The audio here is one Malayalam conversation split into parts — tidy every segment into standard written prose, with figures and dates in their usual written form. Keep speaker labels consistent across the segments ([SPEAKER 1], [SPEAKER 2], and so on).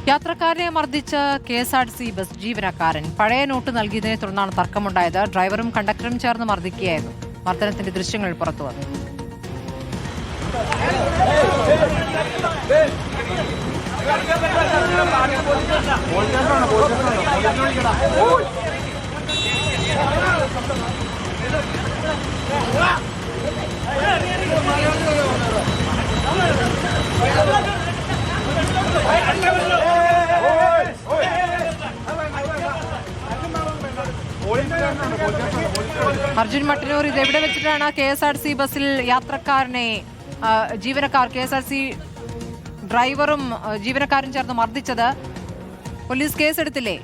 [SPEAKER 1] യാത്രക്കാരനെ മർദ്ദിച്ച KSRTC ബസ് ജീവനക്കാരൻ പഴയ നോട്ട് നൽകിയതിനെ തുടർന്നാണ് തർക്കമുണ്ടായത്. ഡ്രൈവറും കണ്ടക്ടറും ചേർന്ന് മർദ്ദിക്കുകയായിരുന്നു. മർദ്ദനത്തിന്റെ ദൃശ്യങ്ങൾ പുറത്തുവന്നു. അർജുൻ മട്ടന്നൂർ, ഇത് എവിടെ വെച്ചിട്ടാണ് KSRTC ബസ്സിൽ KSRTC ഡ്രൈവറും ജീവനക്കാരും ചേർന്ന് മർദ്ദിച്ചത്? പോലീസ് കേസെടുത്തില്ലേ?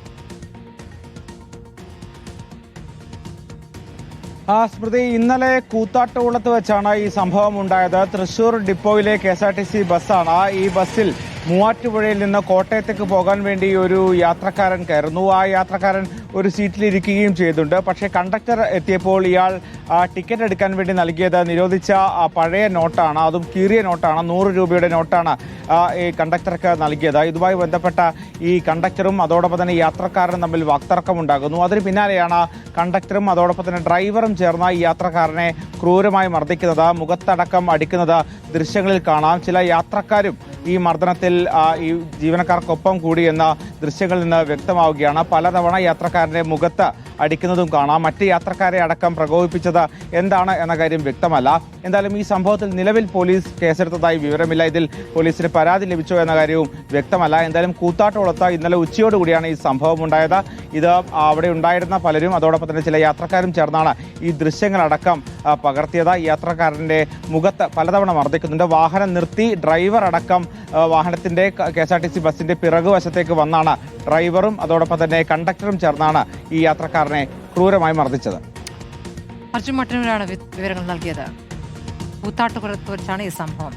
[SPEAKER 2] സ്മൃതി, ഇന്നലെ കൂത്താട്ടുകുളത്ത് വെച്ചാണ് ഈ സംഭവം ഉണ്ടായത്. തൃശൂർ ഡിപ്പോയിലെ KSRTC ബസ്സാണ്. ഈ ബസ്സിൽ മൂവാറ്റുപുഴയിൽ നിന്ന് കോട്ടയത്തേക്ക് പോകാൻ വേണ്ടി ഒരു യാത്രക്കാരൻ കയറുന്നു. ആ യാത്രക്കാരൻ ഒരു സീറ്റിലിരിക്കുകയും ചെയ്തിട്ടുണ്ട്. പക്ഷേ കണ്ടക്ടർ എത്തിയപ്പോൾ ഇയാൾ ടിക്കറ്റ് എടുക്കാൻ വേണ്ടി നൽകിയത് നിരോധിച്ച പഴയ നോട്ടാണ്. അതും കീറിയ നോട്ടാണ്. 100 രൂപയുടെ നോട്ടാണ് ഈ കണ്ടക്ടർക്ക് നൽകിയത്. ഇതുമായി ബന്ധപ്പെട്ട ഈ കണ്ടക്ടറും അതോടൊപ്പം തന്നെ യാത്രക്കാരനും തമ്മിൽ വാക്തർക്കമുണ്ടാകുന്നു. അതിന് പിന്നാലെയാണ് കണ്ടക്ടറും അതോടൊപ്പം തന്നെ ഡ്രൈവറും ചേർന്ന ഈ യാത്രക്കാരനെ ക്രൂരമായി മർദ്ദിക്കുന്നത്, മുഖത്തടക്കം അടിക്കുന്നത് ദൃശ്യങ്ങളിൽ കാണാം. ചില യാത്രക്കാരും ഈ മർദ്ദനത്തിൽ ഈ ജീവനക്കാർക്കൊപ്പം കൂടി എന്ന ദൃശ്യങ്ങളിൽ നിന്ന് വ്യക്തമാവുകയാണ്. പലതവണ യാത്രക്കാരന്റെ മുഖത്ത് അടിക്കുന്നതും കാണാം. മറ്റ് യാത്രക്കാരെ അടക്കം പ്രകോപിപ്പിച്ചത് എന്താണ് എന്ന കാര്യം വ്യക്തമല്ല. എന്തായാലും ഈ സംഭവത്തിൽ നിലവിൽ പോലീസ് കേസെടുത്തതായി വിവരമില്ല. ഇതിൽ പോലീസിന് പരാതി ലഭിച്ചോ എന്ന കാര്യവും വ്യക്തമല്ല. എന്തായാലും കൂത്താട്ടുകുളത്ത് ഇന്നലെ ഉച്ചയോടുകൂടിയാണ് ഈ സംഭവം ഉണ്ടായത്. ഇത് അവിടെ ഉണ്ടായിരുന്ന പലരും അതോടൊപ്പം തന്നെ ചില യാത്രക്കാരും ചേർന്നാണ് ഈ ദൃശ്യങ്ങളടക്കം പകർത്തിയത്. യാത്രക്കാരന്റെ മുഖത്ത് പലതവണ മർദ്ദിക്കുന്നുണ്ട്. വാഹനം നിർത്തി ഡ്രൈവർ അടക്കം വാഹനത്തിന്റെ KSRTC ബസിന്റെ പിറകുവശത്തേക്ക് വന്നാണ് ഡ്രൈവറും അതോടൊപ്പം തന്നെ കണ്ടക്ടറും ചേർന്നാണ് ഈ യാത്രക്കാരനെ ക്രൂരമായി മർദ്ദിച്ചത്.
[SPEAKER 1] അർജുൻ മട്ടന്നൂരാണ് വിവരങ്ങൾ നൽകിയത്. കൂത്താട്ടുകുളത്ത് വെച്ചാണ് ഈ സംഭവം.